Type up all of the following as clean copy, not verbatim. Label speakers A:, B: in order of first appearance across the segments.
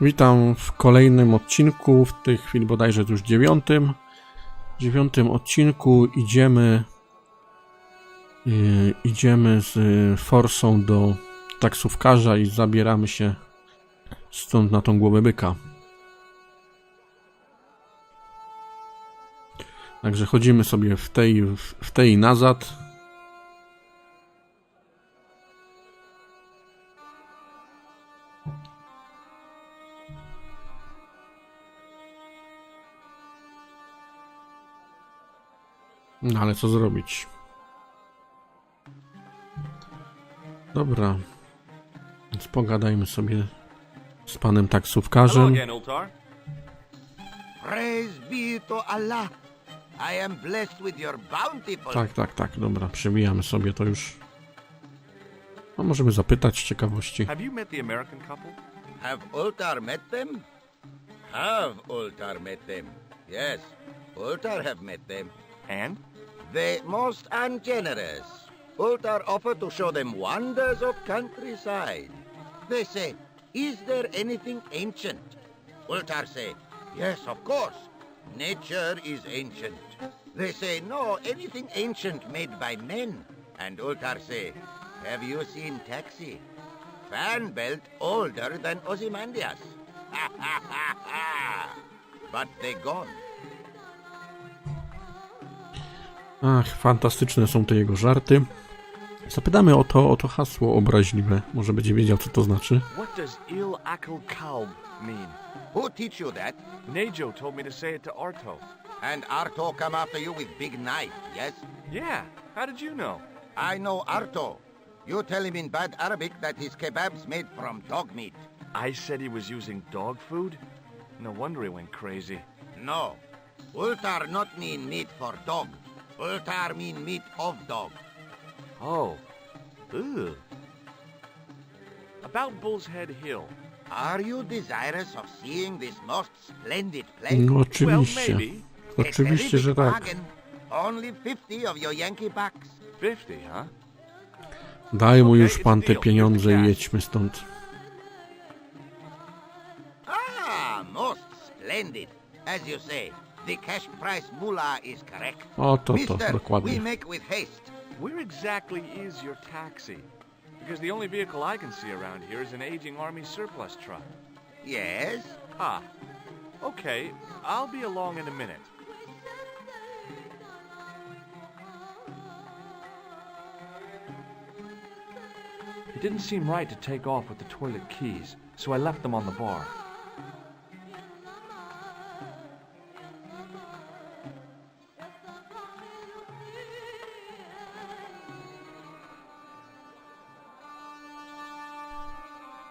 A: Witam w kolejnym odcinku, w tej chwili bodajże już dziewiątym odcinku. Idziemy z forsą do taksówkarza i zabieramy się stąd na tą głowę byka. Także chodzimy sobie w tej nazad. No ale co zrobić? Dobra. Więc pogadajmy sobie z panem taksówkarzem.
B: Praise be to Allah. I am blessed with your bountiful.
A: Tak. Dobra, przewijamy sobie to już. No możemy zapytać z ciekawości.
C: Have you met the American couple?
B: Have Ultar met them? Have Ultar met them? Yes, Ultar have met them.
C: And?
B: They most ungenerous. Ultar offer to show them wonders of countryside. They say, is there anything ancient? Ultar say, yes, of course. Nature is ancient. They say, no, anything ancient made by men. And Ultar say, have you seen Taxi? Fan belt older than Ozymandias. Ha ha ha ha! But they gone.
A: Ach, fantastyczne są te jego żarty. Zapytamy o to hasło obraźliwe. Może będzie wiedział, co to znaczy.
C: What does il akal kalb mean?
B: Who teach you that?
C: Nejo told me to say it to Arto.
B: And Arto come after you with big knife, yes?
C: Yeah, how did you know?
B: I know Arto. You tell him in bad Arabic that his kebab's made from dog meat.
C: I said he was using dog food? No wonder he went crazy.
B: No. Ultar not mean meat for dog. Ultar mean meat of dog.
C: Oh. Ugh. About Bull's Head Hill.
B: Are you desirous of seeing this most splendid place?
A: No oczywiście.
C: Well, maybe.
A: Oczywiście, że tak.
B: Only 50 of your Yankee bucks.
C: 50, huh?
A: Daj mu już pan te pieniądze i jedźmy stąd.
B: Ah, most splendid. As you say, the cash price mullah is correct.
A: O, to,
B: Mister,
A: dokładnie.
B: we make with haste.
C: Where exactly is your taxi? Because the only vehicle I can see around here is an aging Army surplus truck.
B: Yes?
C: Ah. Okay, I'll be along in a minute. It didn't seem right to take off with the toilet keys, so I left them on the bar.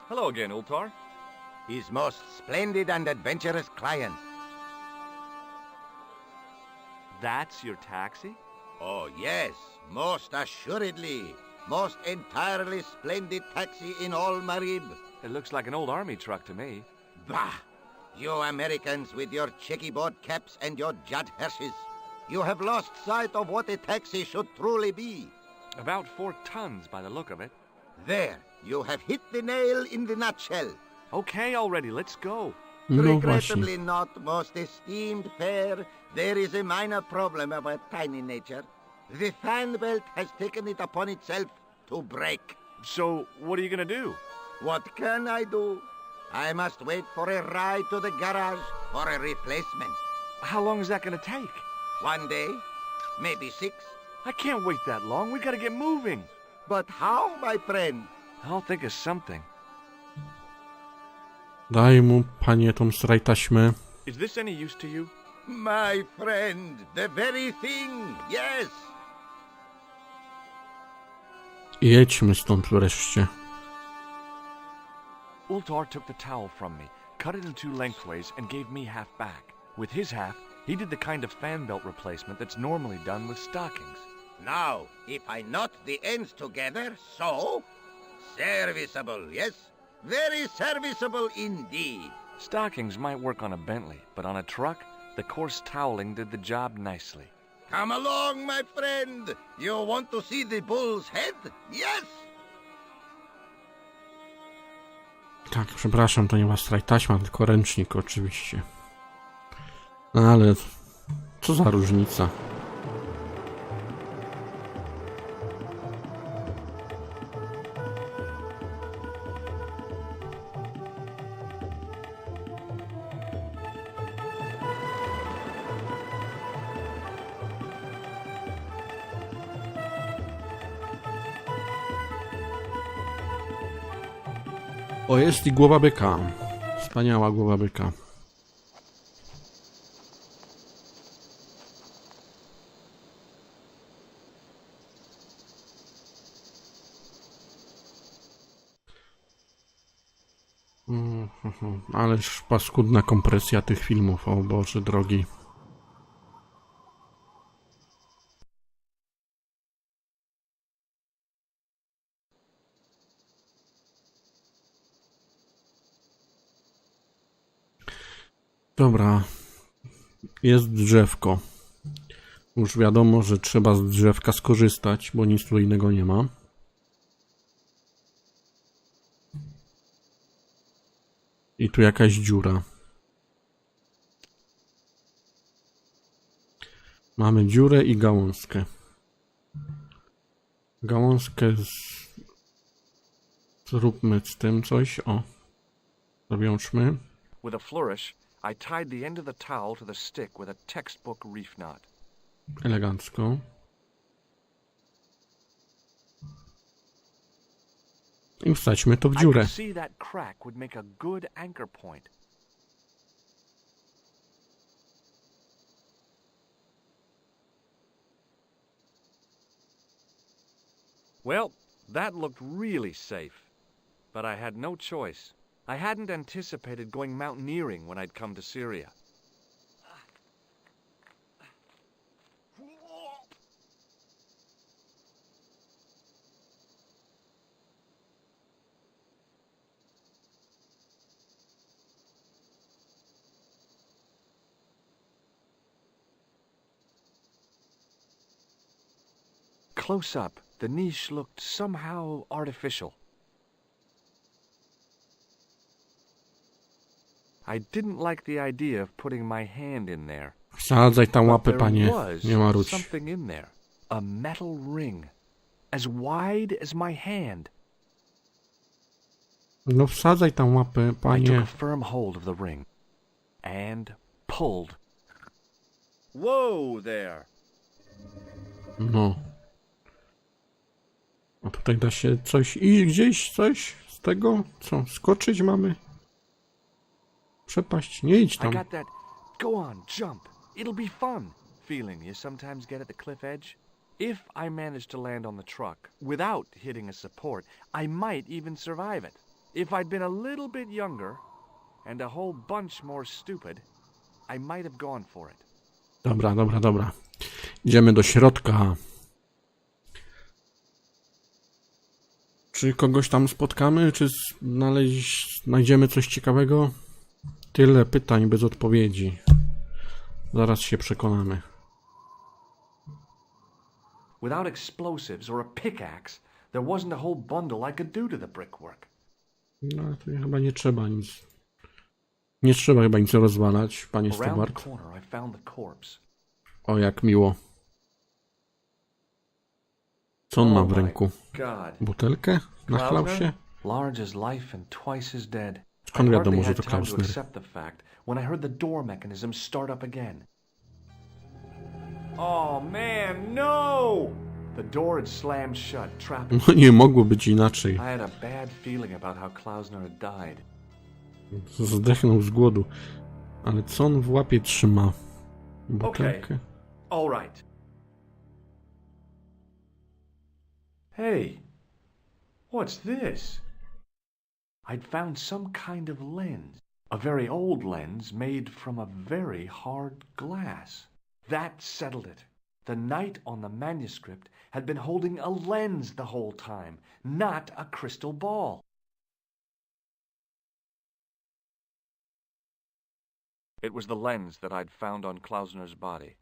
C: Hello again, Ultar.
B: His most splendid and adventurous client.
C: That's your taxi?
B: Oh, yes, most assuredly. Most entirely splendid taxi in all Marib.
C: It looks like an old army truck to me.
B: Bah! You Americans with your checkerboard caps and your Judd Hershes. You have lost sight of what a taxi should truly be.
C: About 4 tons by the look of it.
B: There, you have hit the nail in the nutshell.
C: Okay already, let's go.
A: No właśnie.
B: Regrettably not, most esteemed pair, there is a minor problem of a tiny nature. The fan belt has taken it upon itself to break.
C: So, what are you gonna do?
B: What can I do? I must wait for a ride to the garage for a replacement.
C: How long is that gonna take?
B: 1 day, maybe 6.
C: I can't wait that long. We gotta get moving.
B: But how, my friend?
C: I'll think of something.
A: Daj mu, panie, tą strajtaśmę.
C: Is this any use to you?
B: My friend, the very thing, yes.
A: I jedźmy stąd wreszcie.
C: Ultar took the towel from me, cut it in 2 lengthways, and gave me half back. With his half, he did the kind of fan belt replacement that's normally done with stockings.
B: Now, if I knot the ends together, so... Serviceable, yes? Very serviceable indeed.
C: Stockings might work on a Bentley, but on a truck, the coarse toweling did the job nicely.
B: Come along, my friend. You want to see the bull's head? Yes?
A: Tak, przepraszam, to nie was taśma, tylko ręcznik oczywiście. No ale co za różnica. O, jest i głowa byka. Wspaniała głowa byka. Ależ paskudna kompresja tych filmów, o Boże drogi. Dobra, jest drzewko. Już wiadomo, że trzeba z drzewka skorzystać, bo nic tu innego nie ma. I tu jakaś dziura. Mamy dziurę i gałązkę. Gałązkę zróbmy z tym coś. O. Zawiążmy.
C: With a flourish, I tied the end of the towel to the stick with a textbook reef knot.
A: Elegancko. I wsadźmy to w
C: I
A: dziurę.
C: could see that crack would make a good anchor point. Well, that looked really safe, but I had no choice. I hadn't anticipated going mountaineering when I'd come to Syria. Close up, the niche looked somehow artificial. I didn't like the idea of putting my hand in there.
A: Wsadzaj tam
C: But
A: łapę,
C: there
A: panie.
C: was
A: Nie marudź.
C: something in there. A metal ring. As wide as my hand.
A: No wsadzaj tam łapę,
C: I took
A: panie.
C: a firm hold of the ring. And pulled. Whoa there!
A: No. A tutaj da się coś i gdzieś coś z tego? Co? Skoczyć mamy? Przepaść? Nie idź
C: I
A: tam.
C: got that go on, jump, it'll be fun feeling you sometimes get at the cliff edge. If I managed to land on the truck without hitting a support, I might even survive it. If I'd been a little bit younger and a whole bunch more stupid, I might have gone for it.
A: Dobra, dobra, dobra. Idziemy do środka. Czy kogoś tam spotkamy? Czy znajdziemy coś ciekawego? Tyle pytań bez odpowiedzi. Zaraz się przekonamy.
C: Without explosives or a pickaxe, there wasn't a whole bundle I could do to the brickwork.
A: No, to chyba nie trzeba nic. Nie trzeba chyba nic rozwalać, panie
C: Around the
A: Stewart.
C: corner, I found the corpse.
A: O, jak miło. Co on ma w ręku?
C: God.
A: Butelkę? Nachlał się?
C: Large as life and twice as dead.
A: Skąd
C: I
A: wiadomo,
C: hardly
A: że
C: had
A: to
C: time to
A: Klausner?
C: accept the fact when I heard the door mechanism start up again. Oh man, no! The door had slammed shut, trapping.
A: No nie mogło być inaczej.
C: I had a bad feeling about how Klausner had died.
A: Zdechnął z głodu. Ale co on w łapie trzyma?
C: Okay,
A: Butelkę?
C: all right. Hey, what's this? I'd found some kind of lens. A very old lens made from a very hard glass. That settled it. The knight on the manuscript had been holding a lens the whole time, not a crystal ball. It was the lens that I'd found on Klausner's body.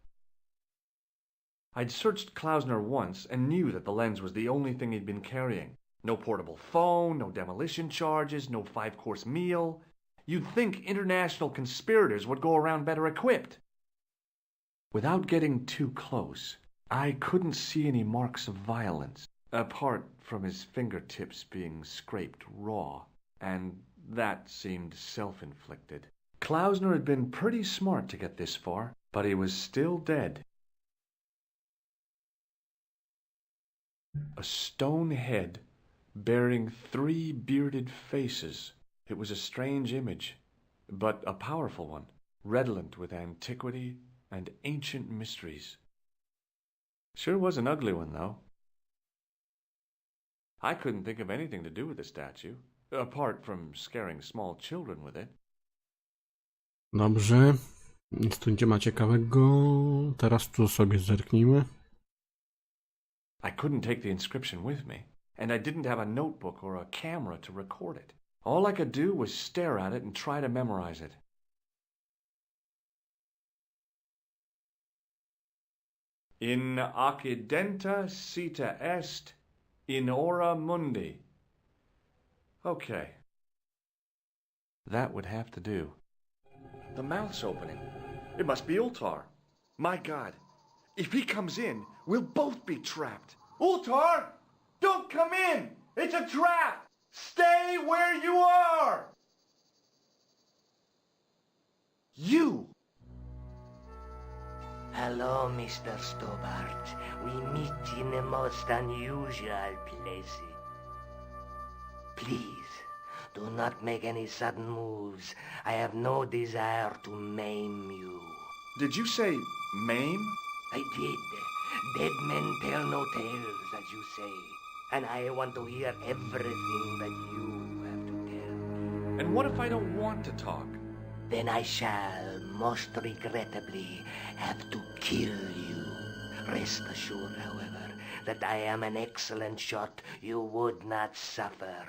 C: I'd searched Klausner once and knew that the lens was the only thing he'd been carrying. No portable phone, no demolition charges, no 5-course meal. You'd think international conspirators would go around better equipped. Without getting too close, I couldn't see any marks of violence, apart from his fingertips being scraped raw, and that seemed self-inflicted. Klausner had been pretty smart to get this far, but he was still dead. A stone head bearing 3 bearded faces. It was a strange image, but a powerful one, redolent with antiquity and ancient mysteries. Sure was an ugly one, though. I couldn't think of anything to do with the statue, apart from scaring small children with it.
A: Dobrze. Nic tu nie ma ciekawego. Teraz tu sobie zerknijmy.
C: I couldn't take the inscription with me, and I didn't have a notebook or a camera to record it. All I could do was stare at it and try to memorize it. In occidenta sita est, in ora mundi. Okay. That would have to do. The mouth's opening. It must be Ultar. My God. If he comes in, we'll both be trapped. Ultar! Don't come in! It's a trap! Stay where you are! You!
D: Hello, Mr. Stobart. We meet in a most unusual place. Please, do not make any sudden moves. I have no desire to maim you.
C: Did you say maim?
D: I did. Dead men tell no tales, as you say. And I want to hear everything that you have to tell me.
C: And what if I don't want to talk?
D: Then I shall, most regrettably, have to kill you. Rest assured, however, that I am an excellent shot you would not suffer.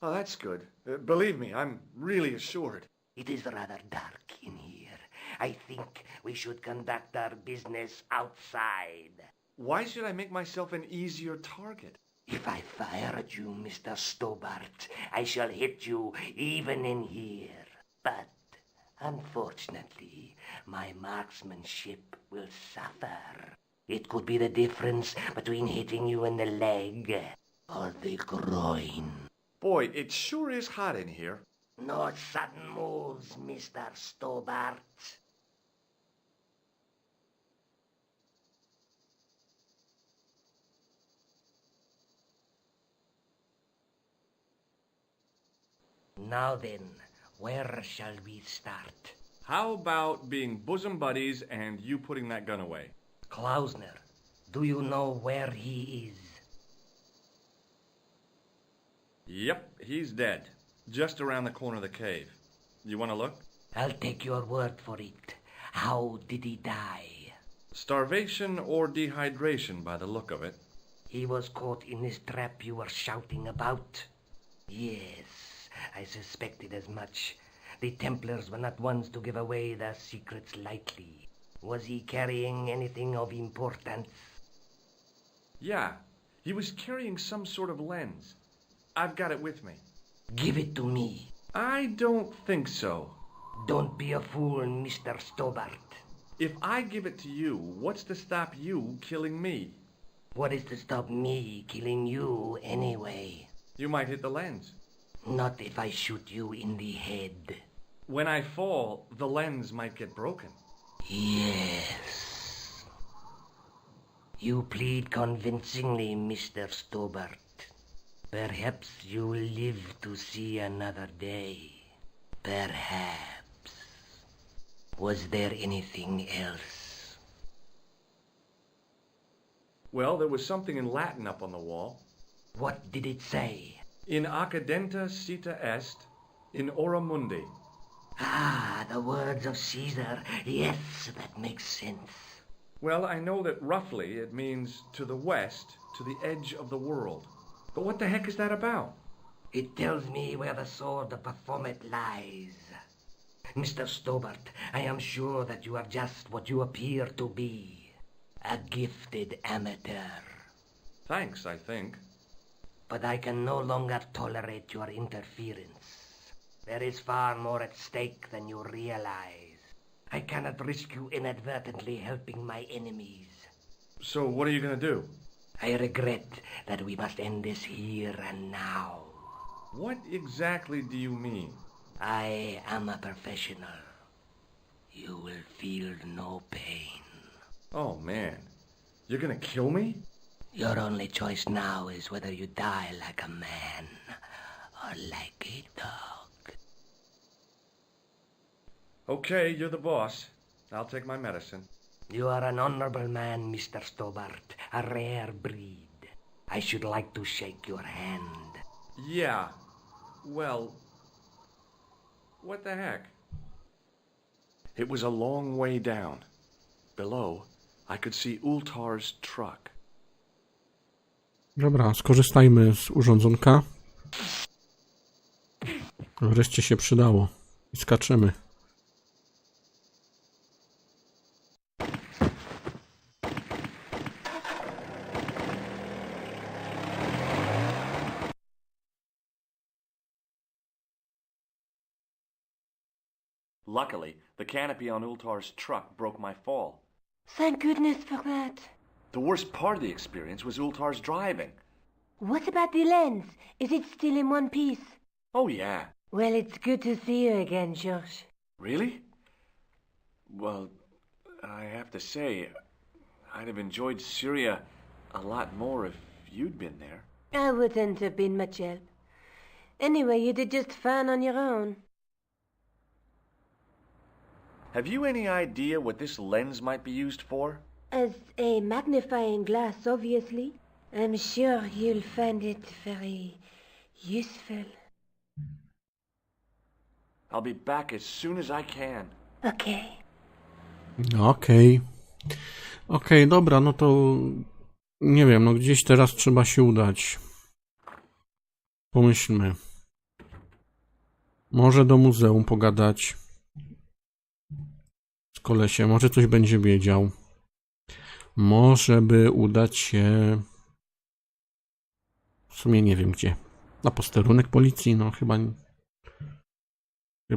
C: Oh, that's good. Believe me, I'm really assured.
D: It is rather dark in here. I think we should conduct our business outside.
C: Why should I make myself an easier target?
D: If I fire at you, Mr. Stobart, I shall hit you even in here. But unfortunately, my marksmanship will suffer. It could be the difference between hitting you in the leg or the groin.
C: Boy, it sure is hot in here.
D: No sudden moves, Mr. Stobart. Now then, where shall we start?
C: How about being bosom buddies and you putting that gun away?
D: Klausner, do you know where he is?
C: Yep, he's dead. Just around the corner of the cave. You want to look?
D: I'll take your word for it. How did he die?
C: Starvation or dehydration by the look of it.
D: He was caught in this trap you were shouting about. Yes, I suspected as much. The Templars were not ones to give away their secrets lightly. Was he carrying anything of importance?
C: Yeah, he was carrying some sort of lens. I've got it with me.
D: Give it to me.
C: I don't think so.
D: Don't be a fool, Mr. Stobart.
C: If I give it to you, what's to stop you killing me?
D: What is to stop me killing you anyway?
C: You might hit the lens.
D: Not if I shoot you in the head.
C: When I fall, the lens might get broken.
D: Yes. You plead convincingly, Mr. Stobart. Perhaps you'll live to see another day. Perhaps. Was there anything else?
C: Well, there was something in Latin up on the wall.
D: What did it say?
C: In accidenta sita est, in ora mundi.
D: Ah, the words of Caesar. Yes, that makes sense.
C: Well, I know that roughly it means to the west, to the edge of the world. But what the heck is that about?
D: It tells me where the sword of Baphomet lies. Mr. Stobart, I am sure that you are just what you appear to be. A gifted amateur.
C: Thanks, I think.
D: but I can no longer tolerate your interference. There is far more at stake than you realize. I cannot risk you inadvertently helping my enemies.
C: So what are you gonna do?
D: I regret that we must end this here and now.
C: What exactly do you mean?
D: I am a professional. You will feel no pain.
C: Oh, man. You're gonna kill me?
D: Your only choice now is whether you die like a man or like a dog.
C: Okay, you're the boss. I'll take my medicine.
D: You are an honorable man, Mr. Stobart, a rare breed. I should like to shake your hand.
C: Yeah. Well, what the heck? It was a long way down. Below, I could see Ultar's truck.
A: Dobra, skorzystajmy z urządzonka. Wreszcie się przydało. I skaczemy.
C: Luckily, the canopy on Ultar's truck broke my fall.
E: Thank goodness for that.
C: The worst part of the experience was Ultar's driving.
E: What about the lens? Is it still in one piece?
C: Oh, yeah.
E: Well, it's good to see you again, George.
C: Really? Well, I have to say, I'd have enjoyed Syria a lot more if you'd been there.
E: I wouldn't have been much help. Anyway, you did just fine on your own.
C: Have you any idea what this lens might be used for?
E: As a magnifying glass, obviously. I'm sure you'll find it very useful.
C: I'll be back as soon as I can.
E: Okay.
A: Okej, dobra, no to nie wiem, no gdzieś teraz trzeba się udać. Pomyślmy. Może do muzeum pogadać z kolesiem, może coś będzie wiedział. Może by udać się... W sumie nie wiem gdzie. Na posterunek policji, no chyba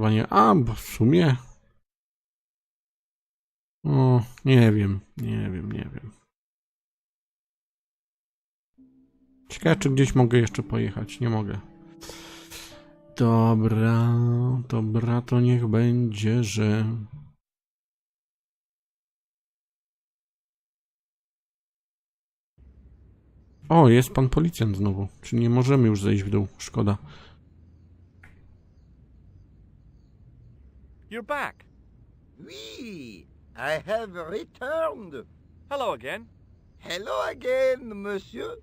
A: nie. A, bo w sumie... O, nie wiem. Ciekawe, czy gdzieś mogę jeszcze pojechać. Nie mogę. Dobra, to niech będzie, że... O, jest pan policjant znowu. Czy nie możemy już zejść w dół? Szkoda.
C: You're back.
B: Oui, I have returned.
C: Hello again.
B: Hello again, monsieur.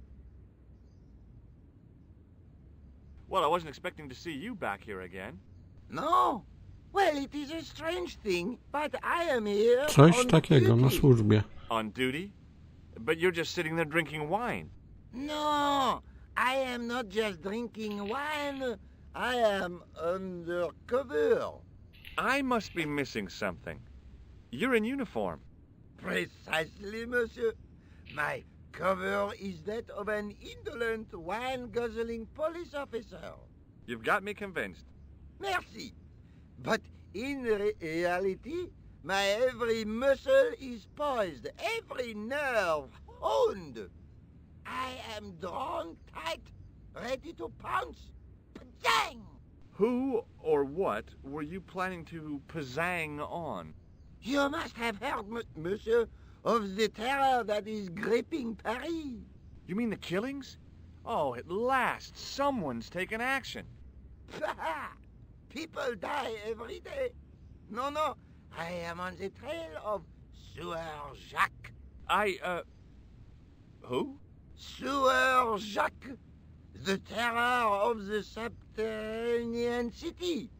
C: Well, I wasn't expecting to see you back here again.
B: No? Well, it is a strange thing, but I am here
A: Coś
B: on
A: takiego na
B: duty.
A: służbie.
C: On duty? But you're just sitting there drinking wine.
B: No, I am not just drinking wine. I am undercover.
C: I must be missing something. You're in uniform.
B: Precisely, monsieur. My cover is that of an indolent, wine-guzzling police officer.
C: You've got me convinced.
B: Merci. But in reality, my every muscle is poised, every nerve honed. I am drawn tight, ready to pounce. Pajang!
C: Who or what were you planning to pizzang on?
B: You must have heard, monsieur, of the terror that is gripping Paris.
C: You mean the killings? Oh, at last, someone's taken action.
B: People die every day. No, I am on the trail of Sieur Jacques.
C: Who?
B: Sieur Jacques, the terror of the subterranean city.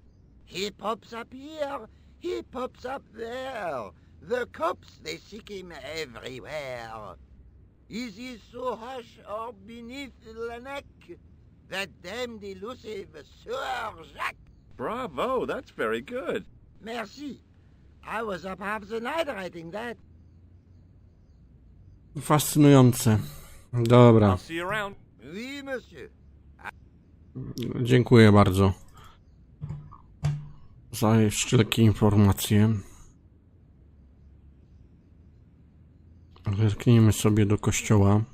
B: He pops up here, he pops up there. The cops, they seek him everywhere. Is he so hush or beneath the neck? That damned elusive Sieur Jacques.
C: Bravo, that's very good.
B: Merci. I was up half the night writing that.
A: Fascynujące. Dobra.
C: I'll see you around.
B: Oui, monsieur.
A: Dziękuję bardzo za wszelkie informacje. Zerknijmy sobie do kościoła.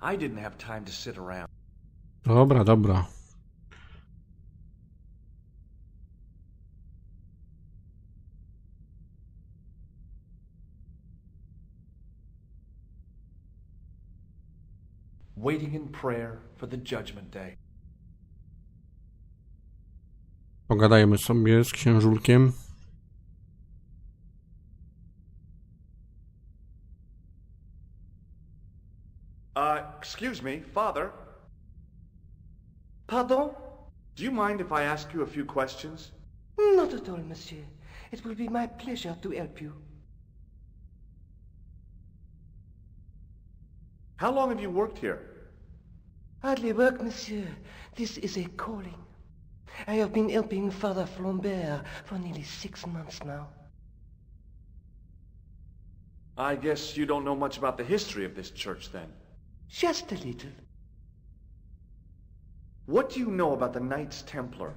C: I didn't have time to sit around.
A: Dobra, dobra.
C: Waiting in prayer for the judgment day.
A: Pogadajmy sobie z księżulkiem.
C: Excuse me, Father.
D: Pardon?
C: Do you mind if I ask you a few questions?
D: Not at all, monsieur. It will be my pleasure to help you.
C: How long have you worked here?
D: Hardly work, monsieur. This is a calling. I have been helping Father Flambert for nearly 6 months now.
C: I guess you don't know much about the history of this church, then.
D: Just a little.
C: What do you know about the Knights Templar?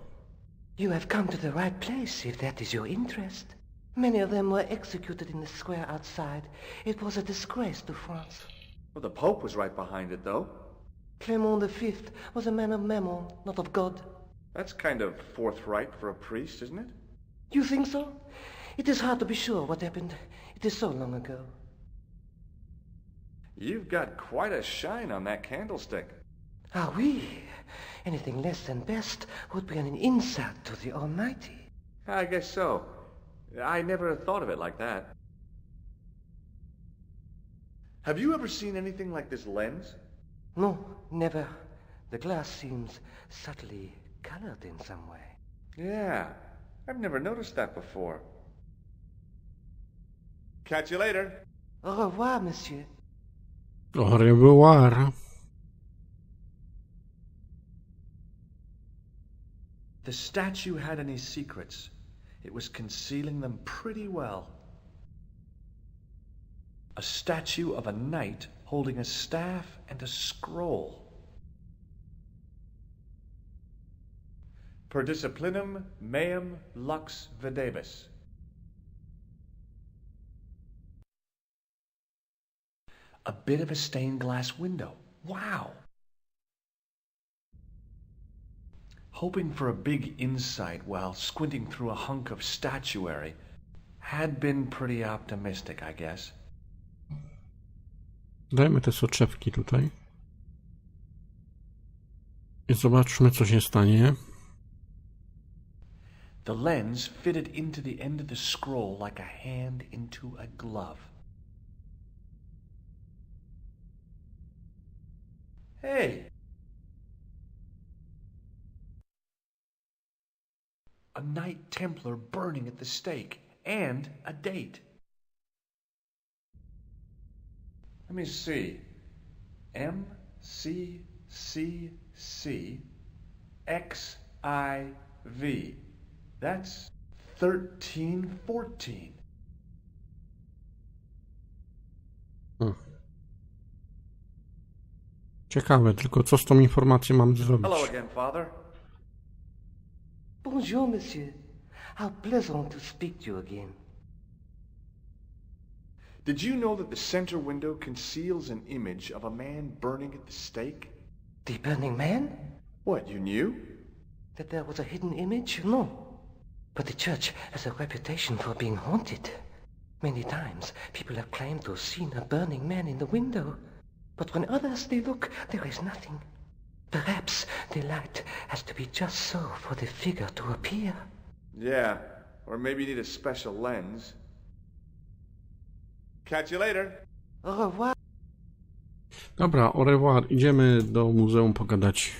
D: You have come to the right place, if that is your interest. Many of them were executed in the square outside. It was a disgrace to France.
C: Well, the Pope was right behind it, though.
D: Clement V was a man of mammon, not of God.
C: That's kind of forthright for a priest, isn't it?
D: You think so? It is hard to be sure what happened. It is so long ago.
C: You've got quite a shine on that candlestick.
D: Ah oui, anything less than best would be an insult to the Almighty.
C: I guess so. I never thought of it like that. Have you ever seen anything like this lens?
D: No, never. The glass seems subtly colored in some way.
C: Yeah, I've never noticed that before. Catch you later.
D: Au revoir, monsieur.
A: Au revoir.
C: The statue had any secrets. It was concealing them pretty well. A statue of a knight holding a staff and a scroll. Per disciplinum meum lux videbis. A bit of a stained glass window. Wow! Hoping for a big insight while squinting through a hunk of statuary had been pretty optimistic, I guess.
A: Dajmy te soczewki tutaj. I zobaczmy, co się stanie.
C: The lens fitted into the end of the scroll like a hand into a glove. Hey! A Knight Templar burning at the stake, and a date. Let me see. MCCCXIV. That's 1314.
A: Ciekawe, tylko co z tą informacją mam zrobić?
C: Hello again, Father.
D: Bonjour, monsieur. How pleasant to speak to you again.
C: Did you know that the center window conceals an image of a man burning at the stake?
D: The burning man?
C: What, you knew?
D: That there was a hidden image? No. But the church has a reputation for being haunted. Many times people have claimed to have seen a burning man in the window. But when others they look, there is nothing. Perhaps the light has to be just so for the figure to appear.
C: Yeah, or maybe you need a special lens. Catch you later.
D: Au revoir.
A: Dobra, au revoir. Idziemy do muzeum pogadać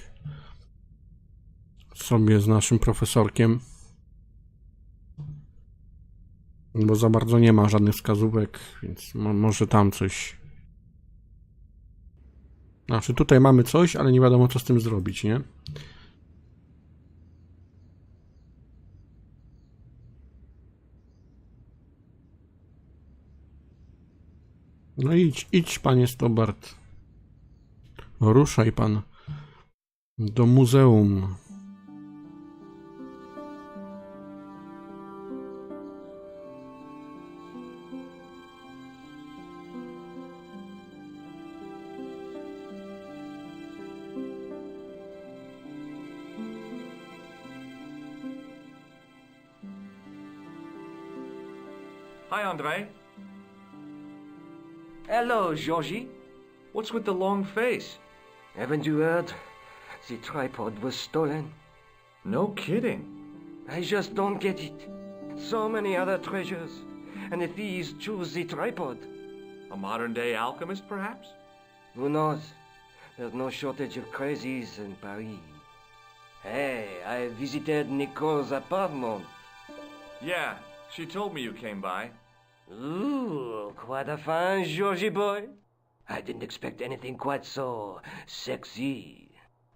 A: sobie z naszym profesorkiem. Bo za bardzo nie ma żadnych wskazówek, więc może tam coś. Znaczy tutaj mamy coś, ale nie wiadomo co z tym zrobić, nie? No idź panie Stobart. Ruszaj pan do muzeum.
C: Hi, Andre.
D: Hello, Georgie.
C: What's with the long face?
D: Haven't you heard? The tripod was stolen.
C: No kidding.
D: I just don't get it. So many other treasures, and the thieves choose the tripod.
C: A modern-day alchemist, perhaps?
D: Who knows? There's no shortage of crazies in Paris. Hey, I visited Nicole's apartment.
C: Yeah, she told me you came by.
D: Ooh, quite a fine Georgie boy. I didn't expect anything quite so sexy.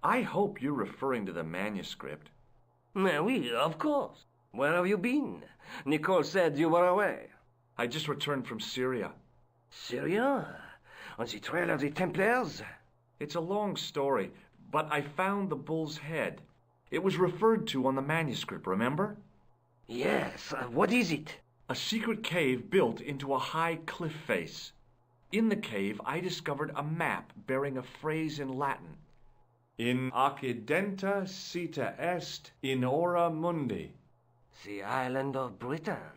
C: I hope you're referring to the manuscript.
D: Oui, of course. Where have you been? Nicole said you were away.
C: I just returned from Syria.
D: Syria? On the trail of the Templars?
C: It's a long story, but I found the bull's head. It was referred to on the manuscript, remember?
D: Yes, what is it?
C: A secret cave built into a high cliff face. In the cave, I discovered a map bearing a phrase in Latin. In accidenta sita est in ora mundi.
D: The island of Britain.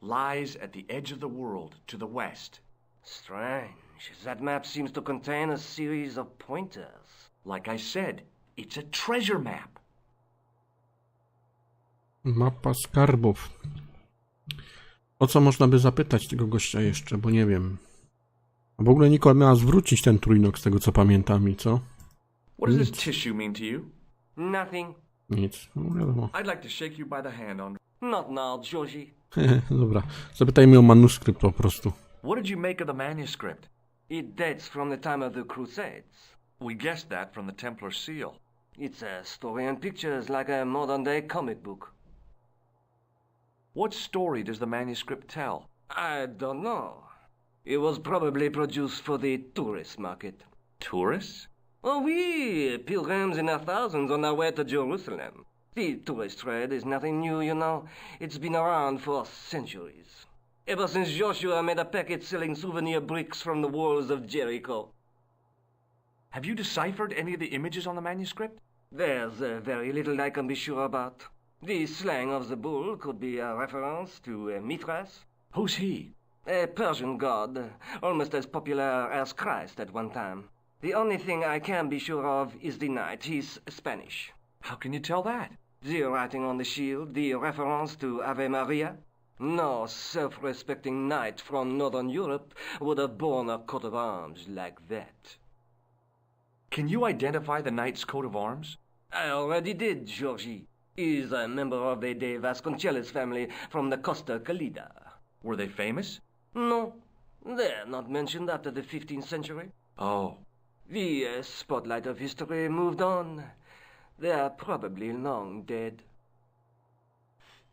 C: Lies at the edge of the world to the west.
D: Strange. That map seems to contain a series of pointers.
C: Like I said, it's a treasure map.
A: Mapa skarbów. O co można by zapytać tego gościa jeszcze, bo nie wiem. W ogóle Nicole miała zwrócić ten trójnóg z tego co pamiętam i co?
C: What does this tissue mean to you?
D: Nothing.
A: Nic, no wiadomo.
C: I'd like to shake you by the hand, Andre.
D: Not now, Georgie.
A: Dobra, zapytajmy o manuskrypt po prostu.
C: What did you make of the manuscript?
D: It dates from the time of the Crusades.
C: We guessed that from the Templar seal.
D: It's a story and pictures like a modern-day comic book.
C: What story does the manuscript tell?
D: I don't know. It was probably produced for the tourist market.
C: Tourists?
D: Oh, oui, pilgrims in their thousands on their way to Jerusalem. The tourist trade is nothing new, you know. It's been around for centuries. Ever since Joshua made a packet selling souvenir bricks from the walls of Jericho.
C: Have you deciphered any of the images on the manuscript?
D: There's very little I can be sure about. The slang of the bull could be a reference to Mithras.
C: Who's he?
D: A Persian god, almost as popular as Christ at one time. The only thing I can be sure of is the knight. He's Spanish.
C: How can you tell that?
D: The writing on the shield, the reference to Ave Maria. No self-respecting knight from Northern Europe would have borne a coat of arms like that.
C: Can you identify the knight's coat of arms?
D: I already did, Georgie. He's a member of the De Vasconcelos family from the Costa Calida.
C: Were they famous?
D: No, they're not mentioned after the 15th century.
C: Oh.
D: The spotlight of history moved on. They're probably long dead.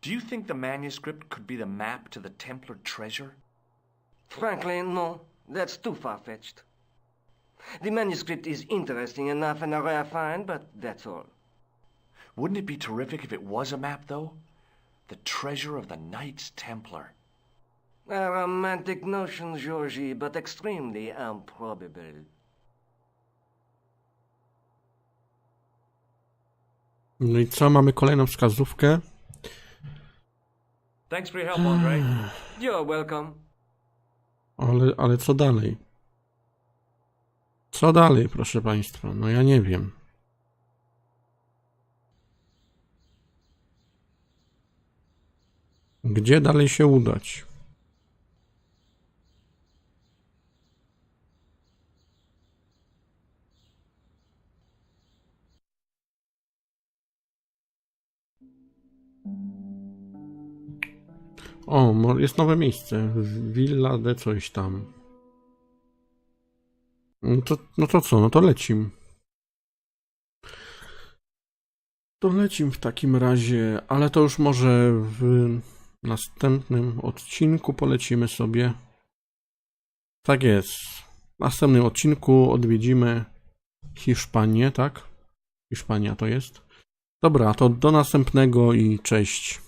C: Do you think the manuscript could be the map to the Templar treasure?
D: Frankly, no. That's too far-fetched. The manuscript is interesting enough and a rare find, but that's all.
C: Wouldn't it be terrific if it was a map, though? The treasure of the Knights Templar.
D: A romantic notion, Georgie, but extremely improbable.
A: No i co, mamy kolejną wskazówkę.
C: Thanks for your help, Andre.
D: You're welcome.
A: Ale co dalej? Co dalej, proszę państwa? No ja nie wiem. Gdzie dalej się udać? O, jest nowe miejsce. Villa de coś tam. No to co? No to lecim. To lecim w takim razie, ale to już może w następnym odcinku polecimy sobie. Tak jest. W następnym odcinku odwiedzimy Hiszpanię, tak? Hiszpania to jest. Dobra, to do następnego i cześć.